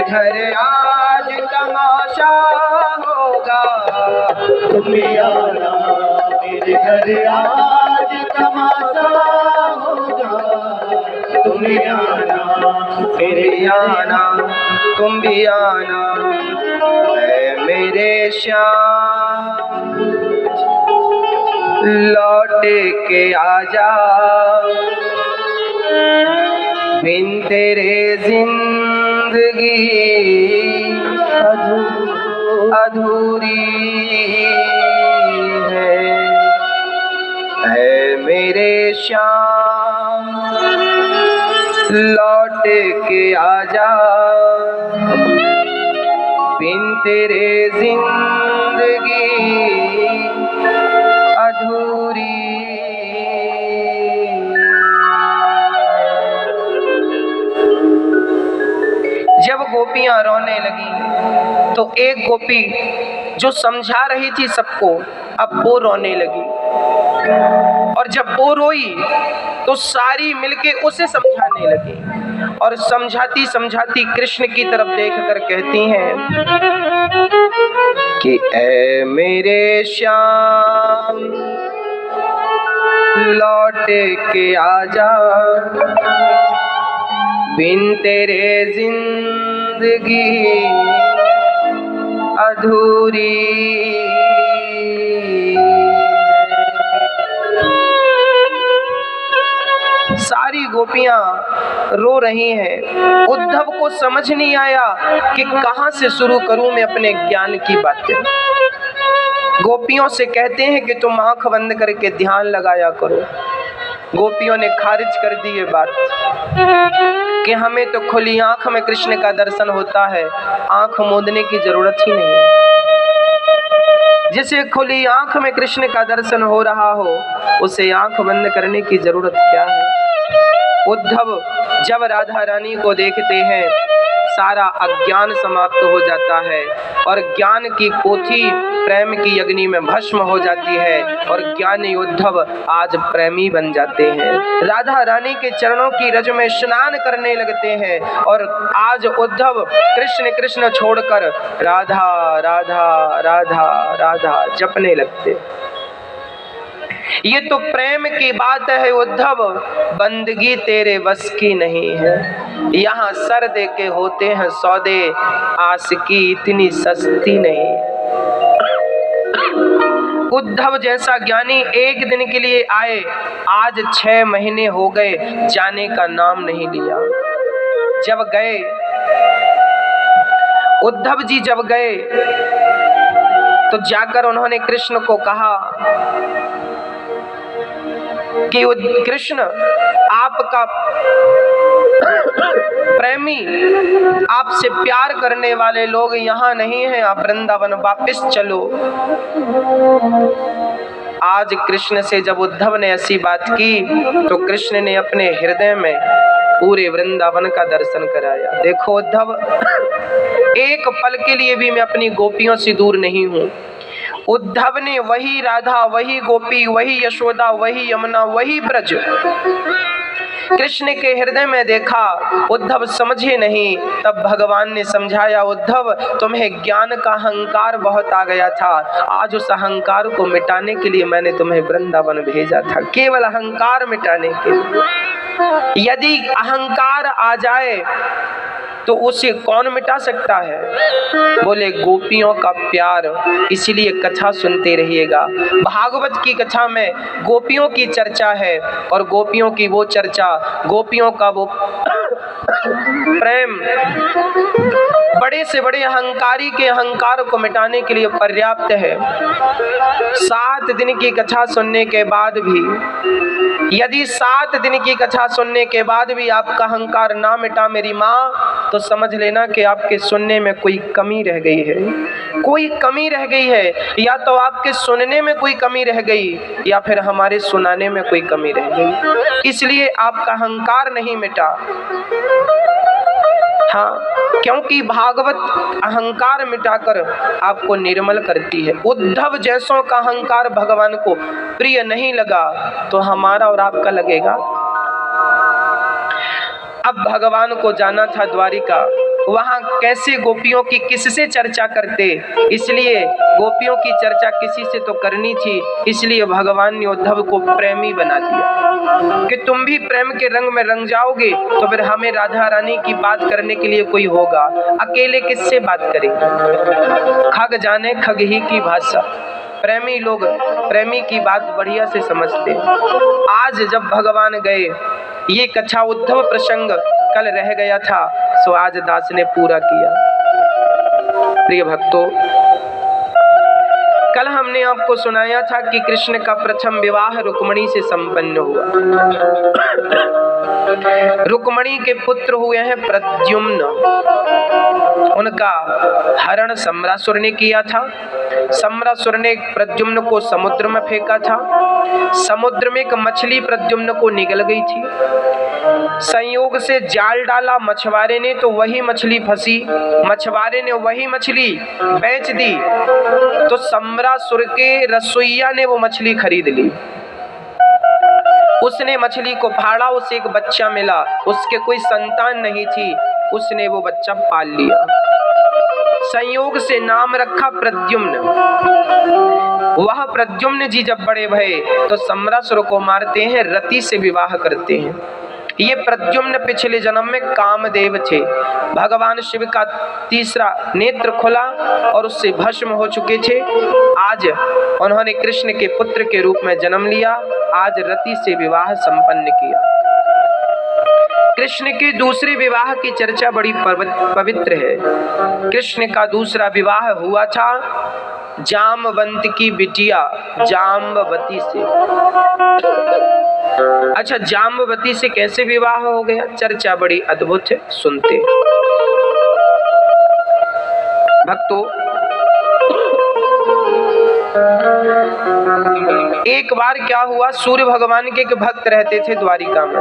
घर आज तमाशा होगा। तुम भी आना मेरे घर आज तमाशा होगा। तुम भी आना फिर भी आना, तुम भी आना, ऐ मेरे श्याम लौट के आजा, बिन तेरे जिंदगी अधूरी है। ऐ मेरे श्याम लौट के आजा, बिन तेरे जिंदगी अधूरी। जब गोपियां रोने लगी तो एक गोपी जो समझा रही थी सबको, अब वो रोने लगी। और जब वो रोई तो सारी मिलके उसे समझाने लगी। और समझाती समझाती कृष्ण की तरफ देखकर कहती हैं कि ऐ मेरे श्याम लौट के आजा, बिन तेरे जिंदगी अधूरी। सारी गोपियां रो रही हैं। उद्धव को समझ नहीं आया कि कहां से शुरू करूं मैं अपने ज्ञान की बातें। गोपियों से कहते हैं कि तुम आंख बंद करके ध्यान लगाया करो। गोपियों ने खारिज कर दी ये बात कि हमें तो खुली आंख में कृष्ण का दर्शन होता है, आंख मूंदने की जरूरत ही नहीं। जिसे खुली आंख में कृष्ण का दर्शन हो रहा हो उसे आंख बंद करने की जरूरत क्या है। उद्धव जब राधा रानी को देखते हैं सारा अज्ञान समाप्त हो जाता है और ज्ञान की पोथी प्रेम की अग्नि में भस्म हो जाती है और ज्ञानी उद्धव आज प्रेमी बन जाते हैं। राधा रानी के चरणों की रज में स्नान करने लगते हैं और आज उद्धव कृष्ण कृष्ण छोड़कर राधा राधा राधा राधा जपने लगते। ये तो प्रेम की बात है उद्धव, बंदगी तेरे बस की नहीं है। यहाँ सर दे के होते हैं सौदे, आशिकी इतनी सस्ती नहीं। उद्धव जैसा ज्ञानी एक दिन के लिए आए, आज 6 महीने हो गए जाने का नाम नहीं लिया। जब गए उद्धव जी जब गए तो जाकर उन्होंने कृष्ण को कहा कि कृष्ण आपका प्रेमी, आपसे प्यार करने वाले लोग यहाँ नहीं हैं, आप वृंदावन वापस चलो। आज कृष्ण से जब उद्धव ने ऐसी बात की तो कृष्ण ने अपने हृदय में पूरे वृंदावन का दर्शन कराया। देखो उद्धव, एक पल के लिए भी मैं अपनी गोपियों से दूर नहीं हूँ। उद्धव ने वही राधा, वही गोपी, वही यशोदा, वही यमुना, वही ब्रज कृष्ण के हृदय में देखा। उद्धव समझे नहीं, तब भगवान ने समझाया, उद्धव तुम्हें ज्ञान का अहंकार बहुत आ गया था, आज उस अहंकार को मिटाने के लिए मैंने तुम्हें वृंदावन भेजा था, केवल अहंकार मिटाने के लिए। यदि अहंकार आ जाए तो उसे कौन मिटा सकता है? बोले गोपियों का प्यार, इसलिए कथा सुनते रहिएगा। भागवत की कथा में गोपियों की चर्चा है और गोपियों की वो चर्चा, गोपियों का वो प्रेम बड़े से बड़े अहंकारी के अहंकार को मिटाने के लिए पर्याप्त है। 7 दिन की कथा सुनने के बाद भी, यदि 7 दिन की कथा सुनने के बाद भी आपका अहंकार ना मिटा मेरी माँ, तो समझ लेना कि आपके सुनने में कोई कमी रह गई है। कोई कमी रह गई है, या तो आपके सुनने में कोई कमी रह गई या फिर हमारे सुनाने में कोई कमी रह गई, इसलिए आपका अहंकार नहीं मिटा। हाँ, क्योंकि भागवत अहंकार मिटाकर आपको निर्मल करती है। उद्धव जैसों का अहंकार भगवान को प्रिय नहीं लगा तो हमारा और आपका लगेगा। अब भगवान को जाना था द्वारिका, वहां कैसे गोपियों की किससे चर्चा करते, इसलिए गोपियों की चर्चा किसी से तो करनी थी, इसलिए भगवान ने उद्धव को प्रेमी बना दिया कि तुम भी प्रेम के रंग में रंग जाओगे तो फिर हमें राधा रानी की बात करने के लिए कोई होगा, अकेले किससे बात करेंगे। खग जाने खग ही की भाषा, प्रेमी लोग प्रेमी की बात बढ़िया से समझते हैं। आज जब भगवान गए, ये कथा उद्धव प्रसंग कल रह गया था, सो आज दास ने पूरा किया। प्रिय भक्तों, कल हमने आपको सुनाया था कि कृष्ण का प्रथम विवाह रुक्मणी से संपन्न हुआ। रुक्मणी के पुत्र हुए हैं प्रद्युम्न, उनका हरण सम्रासुर ने किया था। सम्रासुर ने प्रद्युम्न को समुद्र में फेंका था। समुद्र में एक मछली प्रद्युम्न को निगल गई थी। संयोग से जाल डाला मछुआरे ने, तो वही मछली फंसी। मछुआरे ने वही मछली बेच दी, तो सम्रासुर के रसोइया ने वो मछली खरीद ली। उसने मछली को फाड़ा, उसे एक बच्चा मिला, उसके कोई संतान नहीं थी, उसने वो बच्चा पाल लिया। संयोग से नाम रखा प्रद्युम्न। वह प्रद्युम्न जी जब बड़े भये तो सम्रासुर को मारते हैं, रति से विवाह करते हैं। ये प्रद्युम्न पिछले जन्म में कामदेव थे। भगवान शिव का तीसरा नेत्र खुला और उससे भस्म हो चुके थे। आज उन्होंने कृष्ण के पुत्र के रूप में जन्म लिया। आज रति से विवाह संपन्न किया। कृष्ण के दूसरे विवाह की चर्चा बड़ी पवित्र है। कृष्ण का दूसरा विवाह हुआ था जामवंत की बिटिया जाम्बवती से। अच्छा, जाम्बवती से कैसे विवाह हो गया? चर्चा बड़ी अद्भुत है, सुनते भक्तों। एक बार क्या हुआ, सूर्य भगवान के एक भक्त रहते थे द्वारिका में।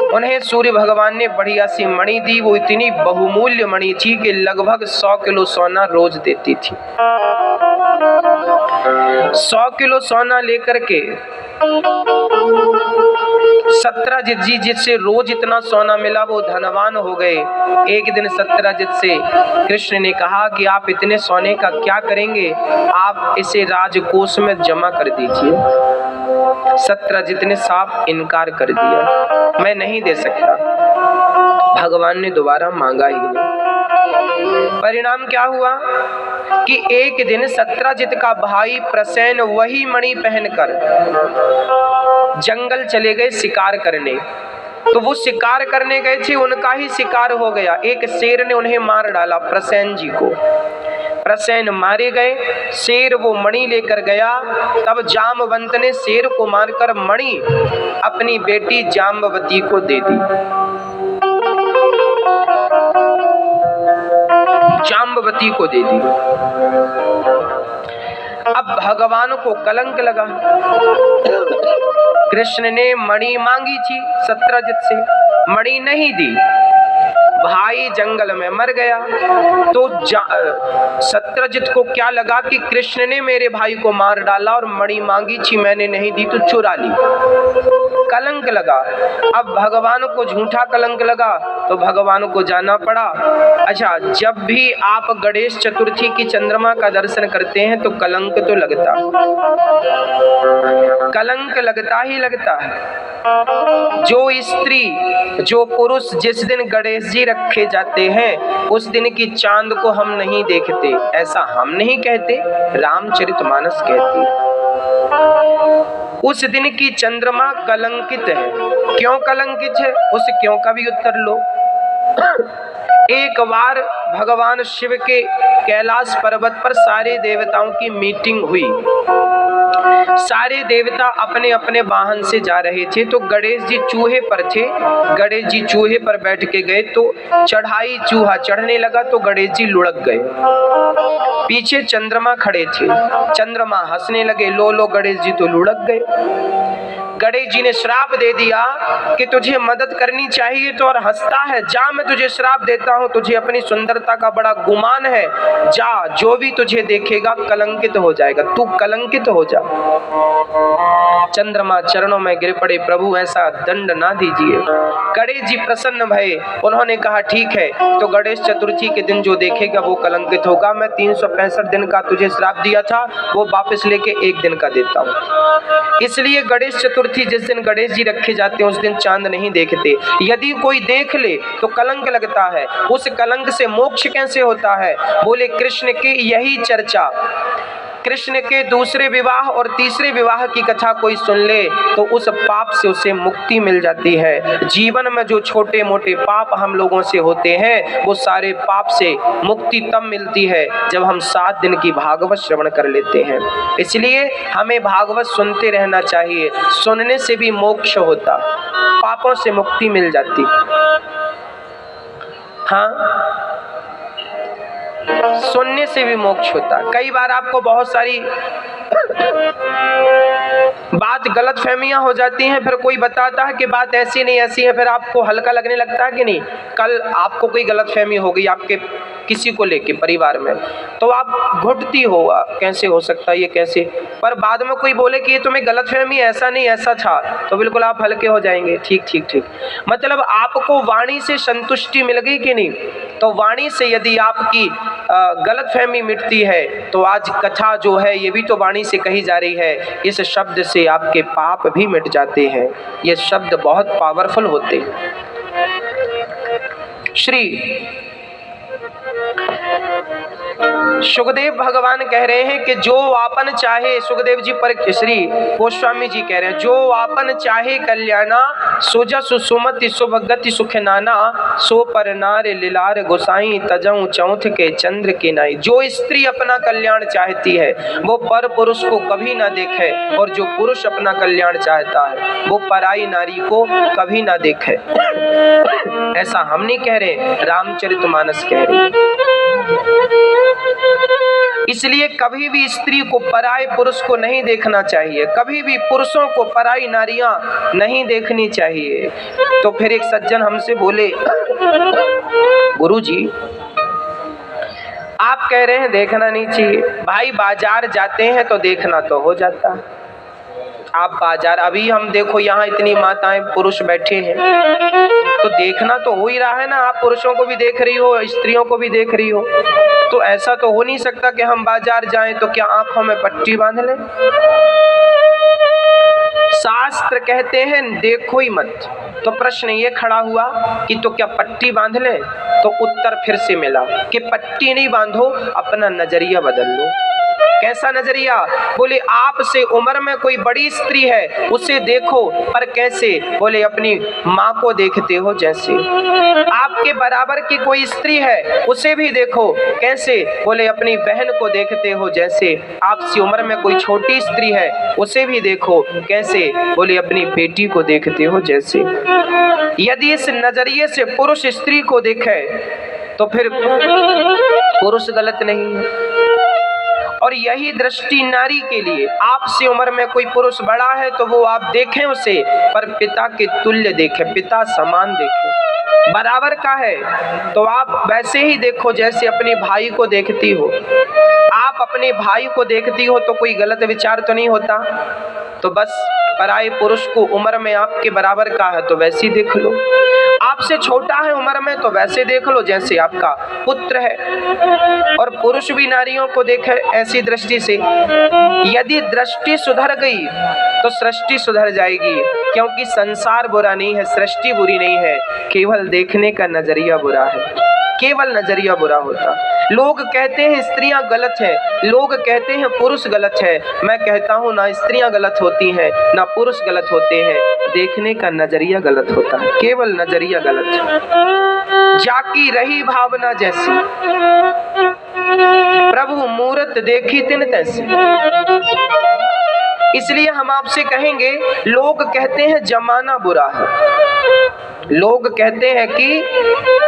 उन्हें सूर्य भगवान ने बढ़िया सी मणि दी। वो इतनी बहुमूल्य मणि थी कि लगभग 100 किलो सोना रोज देती थी। 100 किलो सोना लेकर के सत्यजित जी, जिससे रोज इतना सोना मिला, वो धनवान हो गए। एक दिन सत्यजित से कृष्ण ने कहा कि आप इतने सोने का क्या करेंगे, आप इसे राजकोष में जमा कर दीजिए। सत्यजित ने साफ इनकार कर दिया, मैं नहीं दे सकता। भगवान ने दोबारा मांगा ही नहीं। परिणाम क्या हुआ कि एक दिन सत्यजित का भाई प्रसेन वही मणि पहनकर जंगल चले गए शिकार करने। तो वो शिकार करने गए थे, उनका ही शिकार हो गया। एक शेर ने उन्हें मार डाला, प्रसेन जी को। प्रसेन मारे गए। शेर वो मणि लेकर गया। तब जामवंत ने शेर को मारकर मणि अपनी बेटी जाम्बवती को दे दी। जाम्बवती को दे दी। अब भगवान को कलंक लगा। कृष्ण ने मणि मांगी थी सत्यजित से, मणि नहीं दी, भाई जंगल में मर गया। तो सत्यजित को क्या लगा कि कृष्ण ने मेरे भाई को मार डाला और मणि मांगी थी मैंने नहीं दी तो चुरा ली। कलंक लगा। अब भगवान को झूठा कलंक लगा तो भगवान को जाना पड़ा। अच्छा, जब भी आप गणेश चतुर्थी की चंद्रमा का दर्शन करते हैं तो कलंक तो लगता, कलंक लगता ही लगता है। जो स्त्री जो पुरुष जिस दिन गणेश जी रखे जाते हैं उस दिन की चांद को हम नहीं देखते, ऐसा हम नहीं कहते, रामचरितमानस कहती है। उस दिन की चंद्रमा कलंकित है। क्यों कलंकित है, उस क्यों का भी उत्तर लो। एक बार भगवान शिव के कैलाश पर्वत पर सारे देवताओं की मीटिंग हुई। सारे देवता अपने अपने वाहन से जा रहे थे, तो गणेश जी चूहे पर थे। गणेश जी चूहे पर बैठ के गए तो चढ़ाई चूहा चढ़ने लगा तो गणेश जी लुढ़क गए। पीछे चंद्रमा खड़े थे, चंद्रमा हंसने लगे, लो लो गणेश जी तो लुढ़क गए। गणेश जी ने श्राप दे दिया कि तुझे मदद करनी चाहिए तो, और हंसता है, जा मैं तुझे श्राप देता हूं, तुझे अपनी सुंदरता का बड़ा गुमान है, जा जो भी तुझे देखेगा कलंकित हो जाएगा, तू कलंकित हो जा। चंद्रमा चरणों में गिर पड़े, प्रभु ऐसा दंड ना दीजिए। गणेश जी प्रसन्न भये, उन्होंने कहा ठीक है, तो गणेश चतुर्थी के दिन जो देखेगा वो कलंकित होगा। मैं 365 दिन का तुझे श्राप दिया था वो वापस लेके 1 दिन का देता हूँ। इसलिए गणेश चतुर्थी जिस दिन गणेश जी रखे जाते हैं उस दिन चांद नहीं देखते। यदि कोई देख ले तो कलंक लगता है। उस कलंक से मोक्ष कैसे होता है? बोले कृष्ण की यही चर्चा, कृष्ण के दूसरे विवाह और तीसरे विवाह की कथा कोई सुन ले तो उस पाप से उसे मुक्ति मिल जाती है। जीवन में जो छोटे मोटे पाप हम लोगों से होते हैं वो सारे पाप से मुक्ति तब मिलती है जब हम 7 दिन की भागवत श्रवण कर लेते हैं। इसलिए हमें भागवत सुनते रहना चाहिए, सुनने से भी मोक्ष होता, पापों से मुक्ति मिल जाती। हाँ, सुनने से भी मोक्ष होता। कई बार आपको बहुत सारी बात गलत फहमियां हो जाती हैं, फिर कोई बताता है कि बात ऐसी नहीं ऐसी है, फिर आपको हल्का लगने लगता है कि नहीं। कल आपको कोई गलत फहमी हो गई आपके किसी को लेके परिवार में, तो आप घुटती हो, कैसे हो सकता है ये कैसे, पर बाद में कोई बोले कि ये तुम्हें गलत फहमी, ऐसा नहीं ऐसा था, तो बिल्कुल आप हल्के हो जाएंगे। ठीक ठीक ठीक, मतलब आपको वाणी से संतुष्टि मिल गई कि नहीं। तो वाणी से यदि आपकी गलत फहमी मिटती है तो आज कथा जो है ये भी तो वाणी से कही जा रही है, इस शब्द से आपके पाप भी मिट जाते हैं। ये शब्द बहुत पावरफुल होते हैं। श्री सुखदेव भगवान कह रहे हैं कि जो आपन चाहे, सुखदेव जी पर श्री गोस्वामी जी कह रहे हैं, जो आपन चाहे कल्याणा सुजस सुमति सुभगति सुख नाना, सो पर नार लीलार गोसाई तजऊ चौथ के चंद्र के नाई। जो स्त्री अपना कल्याण चाहती है वो पर पुरुष को कभी ना देखे, और जो पुरुष अपना कल्याण चाहता है वो पराई नारी को कभी ना देखे। ऐसा हम नहीं कह रहे, रामचरितमानस कह रहे हैं। इसलिए कभी भी स्त्री को पराये पुरुष को नहीं देखना चाहिए, कभी भी पुरुषों को पराई नारियां नहीं देखनी चाहिए। तो फिर एक सज्जन हमसे बोले, गुरुजी आप कह रहे हैं देखना नहीं चाहिए। भाई बाजार जाते हैं तो देखना तो हो जाता है। आप बाजार, अभी हम देखो यहाँ इतनी माताएं पुरुष बैठे हैं तो देखना तो हो ही रहा है ना। आप पुरुषों को भी देख रही हो, स्त्रियों को भी देख रही हो, तो ऐसा तो हो नहीं सकता कि हम बाजार जाएं तो क्या आंखों में पट्टी बांध लें। शास्त्र कहते हैं देखो ही मत। तो प्रश्न ये खड़ा हुआ कि तो क्या पट्टी बांध लें? तो उत्तर फिर से मिला कि पट्टी नहीं बांधो, अपना नजरिया बदल लो। कैसा नजरिया? बोले आपसे उम्र में कोई बड़ी स्त्री है उसे देखो, पर कैसे? बोले अपनी माँ को देखते हो जैसे। आपके बराबर की कोई स्त्री है उसे भी देखो, कैसे? बोले अपनी बहन को देखते हो जैसे। आपसे उम्र में कोई छोटी स्त्री है उसे भी देखो, कैसे? बोले अपनी बेटी को देखते हो जैसे। यदि इस नजरिए से पुरुष स्त्री को देखे तो फिर पुरुष गलत नहीं है। और यही दृष्टि नारी के लिए, आपसे उम्र में कोई पुरुष बड़ा है तो वो आप देखें उसे, पर पिता के तुल्य देखें, पिता समान देखें। बराबर का है तो आप वैसे ही देखो जैसे अपने भाई को देखती हो। आप अपने भाई को देखती हो तो कोई गलत विचार तो नहीं होता। तो बस पराये पुरुष को उम्र में आपके बराबर का है तो वैसे ही देख लो, आपसे छोटा है उम्र में तो वैसे देख लो जैसे आपका पुत्र है। और पुरुष भी नारियों को देखे ऐसी दृष्टि से। यदि दृष्टि सुधर गई तो सृष्टि सुधर जाएगी, क्योंकि संसार बुरा नहीं है, सृष्टि बुरी नहीं है, केवल देखने का नजरिया बुरा है, केवल नजरिया बुरा होता। लोग कहते हैं स्त्रियां गलत हैं, लोग कहते हैं पुरुष गलत है। मैं कहता हूं ना स्त्रियां गलत होती हैं ना पुरुष गलत होते हैं, देखने का नजरिया गलत होता है, केवल नजरिया गलत है। जाकी रही भावना जैसी, प्रभु मूरत देखी तिन तैसी। इसलिए हम आपसे कहेंगे, लोग कहते हैं जमाना बुरा है, लोग कहते हैं कि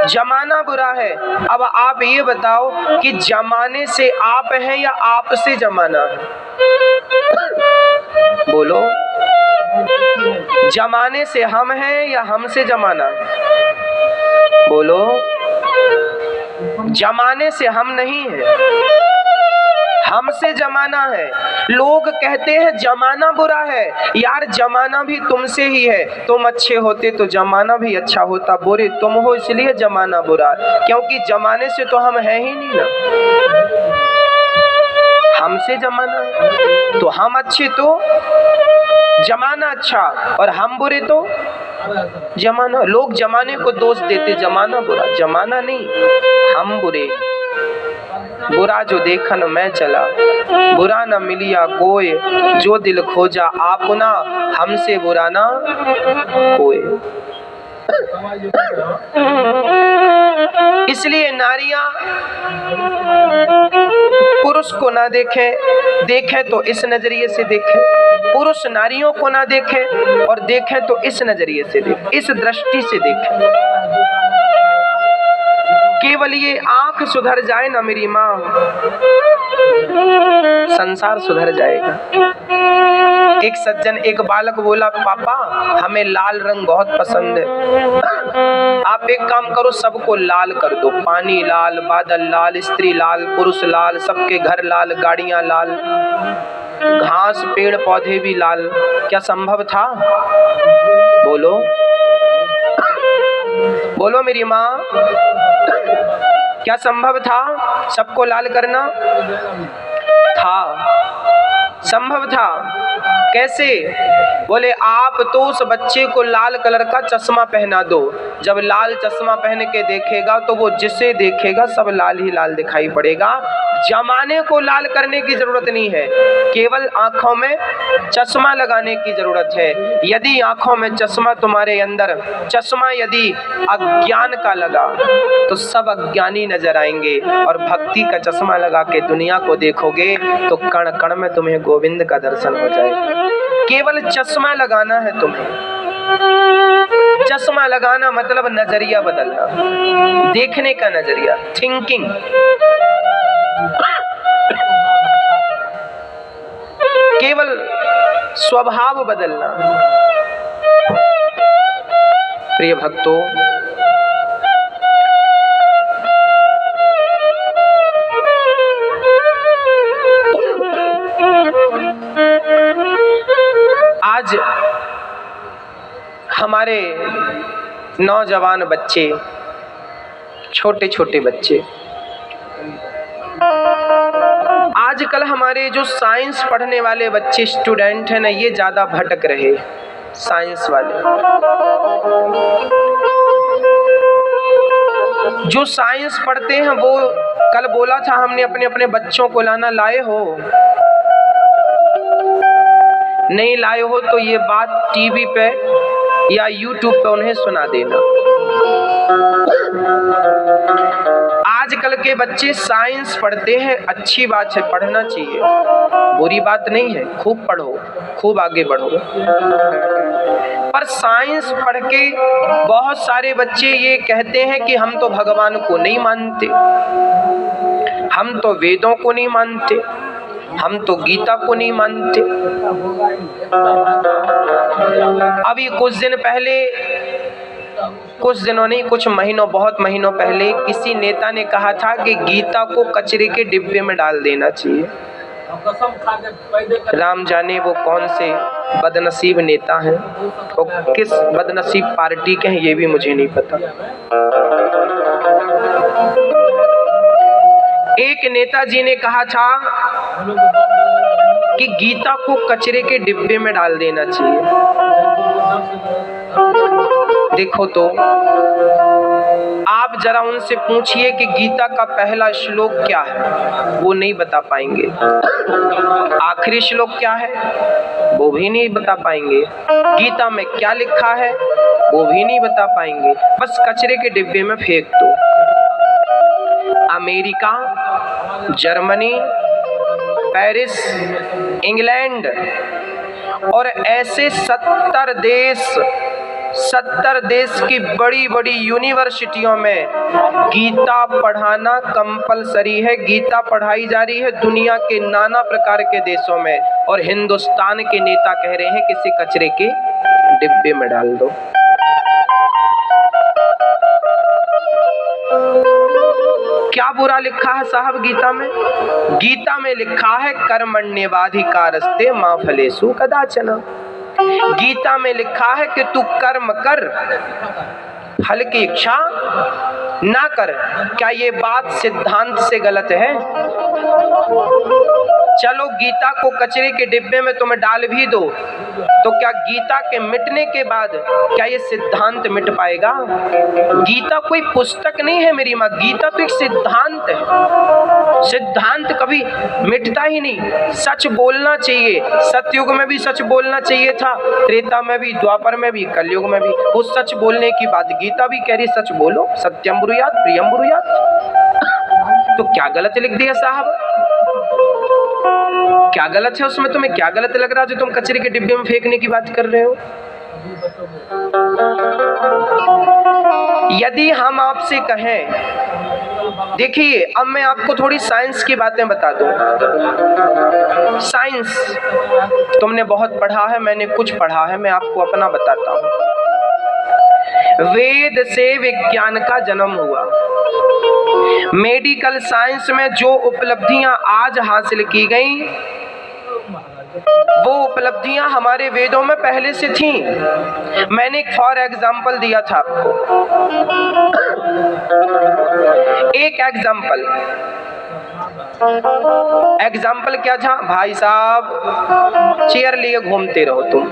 जमाना बुरा है। अब आप ये बताओ कि जमाने से आप हैं या आप से जमाना है? बोलो। जमाने से हम हैं या हमसे जमाना? बोलो, जमाने से हम नहीं है, हमसे जमाना है। लोग कहते हैं जमाना बुरा है, यार जमाना भी तुमसे ही है। तुम अच्छे होते तो जमाना भी अच्छा होता, बुरे तुम हो इसलिए जमाना बुरा, क्योंकि जमाने से तो हम हैं ही नहीं ना। हमसे जमाना है तो हम अच्छे तो जमाना अच्छा, और हम बुरे तो जमाना। लोग जमाने को दोष देते, जमाना बुरा, जमाना नहीं, हम बुरे। बुरा जो देखन मैं चला, बुरा न मिलिया कोई, जो दिल खोजा आपना, हमसे बुरा ना कोई। इसलिए नारियां पुरुष को ना देखें तो इस नजरिए से देखें, पुरुष नारियों को ना देखे और देखें तो इस नजरिए से देखें, इस दृष्टि से देखें। केवल ये आंख सुधर जाए ना मेरी माँ, संसार सुधर जाएगा। एक सज्जन, एक बालक बोला, पापा हमें लाल रंग बहुत पसंद है, आप एक काम करो सबको लाल कर दो, पानी लाल, बादल लाल, स्त्री लाल, पुरुष लाल, सबके घर लाल, गाड़ियां लाल, घास पेड़ पौधे भी लाल। क्या संभव था? बोलो बोलो मेरी माँ, क्या संभव था सबको लाल करना? था, संभव था। कैसे? बोले आप तो उस बच्चे को लाल कलर का चश्मा पहना दो, जब लाल चश्मा पहन के देखेगा तो वो जिसे देखेगा सब लाल ही लाल दिखाई पड़ेगा। जमाने को लाल करने की जरूरत नहीं है, केवल आंखों में चश्मा लगाने की जरूरत है। यदि आंखों में चश्मा, तुम्हारे अंदर चश्मा यदि अज्ञान का लगा तो सब अज्ञानी नजर आएंगे, और भक्ति का चश्मा लगा के दुनिया को देखोगे तो कण कण में तुम्हें गोविंद का दर्शन हो जाएगा। केवल चश्मा लगाना है तुम्हें। चश्मा लगाना मतलब नजरिया बदलना, देखने का नजरिया, थिंकिंग। केवल स्वभाव बदलना। प्रिय भक्तों, आज हमारे नौजवान बच्चे, छोटे छोटे बच्चे, आजकल हमारे जो साइंस पढ़ने वाले बच्चे, स्टूडेंट हैं ना, ये ज्यादा भटक रहे। साइंस वाले जो साइंस पढ़ते हैं, वो कल बोला था हमने अपने अपने बच्चों को लाना, लाए हो? नहीं लाए हो तो ये बात टीवी पे या यूट्यूब पे उन्हें सुना देना। आजकल के बच्चे साइंस पढ़ते हैं, अच्छी बात है, पढ़ना चाहिए, बुरी बात नहीं है, खूब पढ़ो, खूब आगे बढ़ो। पर साइंस पढ़ के बहुत सारे बच्चे ये कहते हैं कि हम तो भगवान को नहीं मानते, हम तो वेदों को नहीं मानते, हम तो गीता को नहीं मानते। अभी कुछ दिन पहले, कुछ दिनों नहीं, कुछ महीनों, बहुत महीनों पहले किसी नेता ने कहा था कि गीता को कचरे के डिब्बे में डाल देना चाहिए। राम जाने वो कौन से बदनसीब नेता हैं और किस बदनसीब पार्टी के हैं, ये भी मुझे नहीं पता। एक नेताजी ने कहा था कि गीता को कचरे के डिब्बे में डाल देना चाहिए। देखो तो आप जरा उनसे पूछिए कि गीता का पहला श्लोक क्या है, वो नहीं बता पाएंगे। आखिरी श्लोक क्या है, वो भी नहीं बता पाएंगे। गीता में क्या लिखा है, वो भी नहीं बता पाएंगे। बस कचरे के डिब्बे में फेंक दो। अमेरिका, जर्मनी, पेरिस, इंग्लैंड और ऐसे 70 देश की बड़ी बड़ी यूनिवर्सिटियों में गीता पढ़ाना कंपलसरी है। गीता पढ़ाई जा रही है दुनिया के नाना प्रकार के देशों में। और हिंदुस्तान के नेता कह रहे हैं कि इसे कचरे के डिब्बे में डाल दो। क्या बुरा लिखा है साहब गीता में? गीता में लिखा है कर्मण्येवाधिकारस्ते मा फलेषु कदाचन। गीता में लिखा है कि तू कर्म कर, फल की इच्छा ना कर। क्या ये बात सिद्धांत से गलत है? चलो गीता को कचरे के डिब्बे में तुम डाल भी दो, तो क्या गीता के मिटने के बाद क्या ये सिद्धांत मिट पाएगा? गीता कोई पुस्तक नहीं है मेरी माँ, गीता तो एक सिद्धांत है। सिद्धांत कभी मिटता ही नहीं। सच बोलना चाहिए। सतयुग में भी सच बोलना चाहिए था, त्रेता में भी, द्वापर में भी, कलयुग में भी। उस सच बोलने की बात गीता भी कह रही, सच बोलो, सत्यम ब्रूयात प्रियम ब्रूयात। तो क्या गलत लिख दिया साहब? क्या गलत है उसमें? तुम्हें क्या गलत लग रहा है जो तुम कचरे के डिब्बे में फेंकने की बात कर रहे हो? यदि हम आपसे कहें, देखिए अब मैं आपको थोड़ी साइंस की बातें बता दूं। साइंस तुमने बहुत पढ़ा है, मैंने कुछ पढ़ा है, मैं आपको अपना बताता हूं। वेद से विज्ञान का जन्म हुआ। मेडिकल साइंस में जो उपलब्धियां आज हासिल की गई, वो उपलब्धियां हमारे वेदों में पहले से थी। मैंने एक फॉर एग्जाम्पल दिया था आपको, एक एग्जाम्पल क्या था भाई साहब? चेयर लिए घूमते रहो तुम,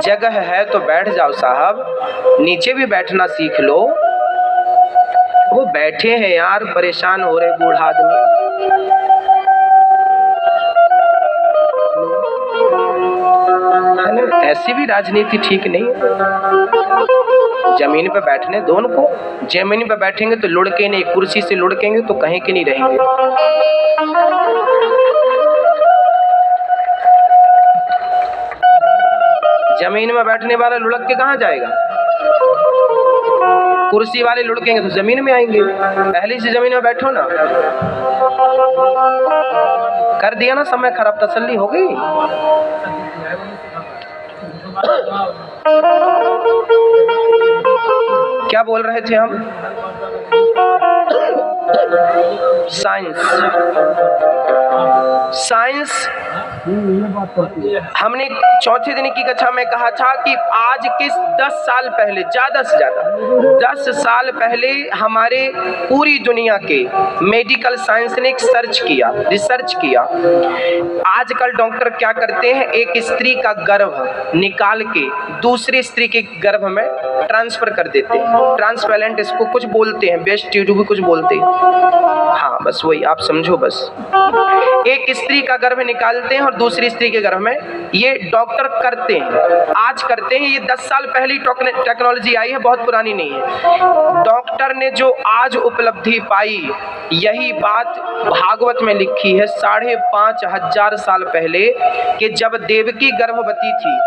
जगह है तो बैठ जाओ साहब, नीचे भी बैठना सीख लो। वो बैठे हैं यार, परेशान हो रहे बूढ़ा आदमी। ऐसी भी राजनीति ठीक नहीं है। जमीन पे बैठने दो उनको। जमीन पे बैठेंगे तो लुढ़के नहीं, कुर्सी से लुढ़केंगे तो कहीं के नहीं रहेंगे। जमीन में बैठने वाला लुढ़क के कहाँ जाएगा? कुर्सी वाले लुढ़केंगे तो जमीन में आएंगे। पहले से जमीन में बैठो ना। कर दिया ना समय खराब, तसल्ली हो गई। क्या बोल रहे थे हम? साइंस हमने चौथे दिन की कक्षा में कहा था कि आज के 10 साल पहले, ज्यादा से ज्यादा 10 साल पहले हमारे पूरी दुनिया के मेडिकल साइंस ने एक रिसर्च किया। आजकल डॉक्टर क्या करते हैं, एक स्त्री का गर्भ निकाल के दूसरी स्त्री के गर्भ में ट्रांसफर कर देते हैं। ट्रांसप्लांट इसको कुछ बोलते हैं, बेस्ट ट्यूब भी कुछ बोलते हैं। हाँ बस वही आप समझो। बस एक स्त्री का गर्भ निकालते हैं और दूसरी स्त्री के गर्भ में, ये डॉक्टर करते हैं, आज करते हैं। ये 10 साल पहले टेक्नोलॉजी आई है, बहुत पुरानी नहीं है। डॉक्टर ने जो आज उपलब्धि पाई, यही बात भागवत में लिखी है 5,500 साल पहले, कि जब देवकी गर्भवती थी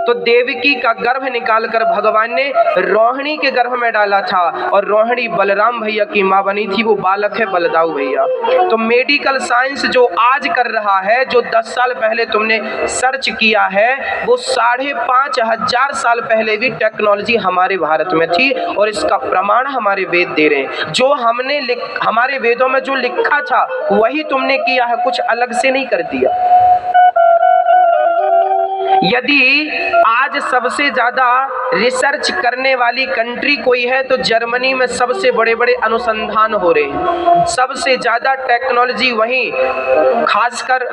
तो देवकी का गर्भ निकालकर भगवान ने रोहिणी के गर्भ में डाला था, और रोहिणी बलराम भैया की माँ बनी थी। वो बालक है बलदाऊ भैया। तो मेडिकल साइंस जो आज कर रहा है, जो 10 साल पहले तुमने सर्च किया है, वो 5,500 साल पहले भी टेक्नोलॉजी हमारे भारत में थी, और इसका प्रमाण हमारे वेद दे रहे हैं। जो हमने हमारे वेदों में जो लिखा था वही तुमने किया है, कुछ अलग से नहीं कर दिया। यदि आज सबसे ज्यादा रिसर्च करने वाली कंट्री कोई है तो जर्मनी में सबसे बड़े बड़े अनुसंधान हो रहे हैं। सबसे ज्यादा टेक्नोलॉजी वहीं, खासकर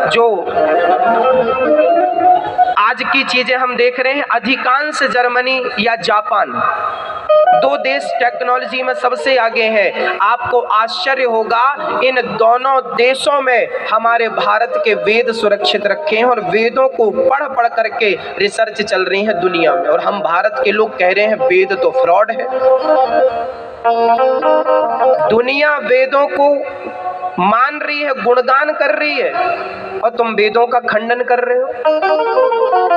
जो आज की चीजें हम देख रहे हैं, अधिकांश जर्मनी या जापान, 2 देश टेक्नोलॉजी में सबसे आगे हैं। आपको आश्चर्य होगा, इन दोनों देशों में हमारे भारत के वेद सुरक्षित रखे हैं, और वेदों को पढ़ करके रिसर्च चल रही है दुनिया में। और हम भारत के लोग कह रहे हैं वेद तो फ्रॉड है। दुनिया वेदों को मान रही है, गुणगान कर रही है, और तुम वेदों का खंडन कर रहे हो।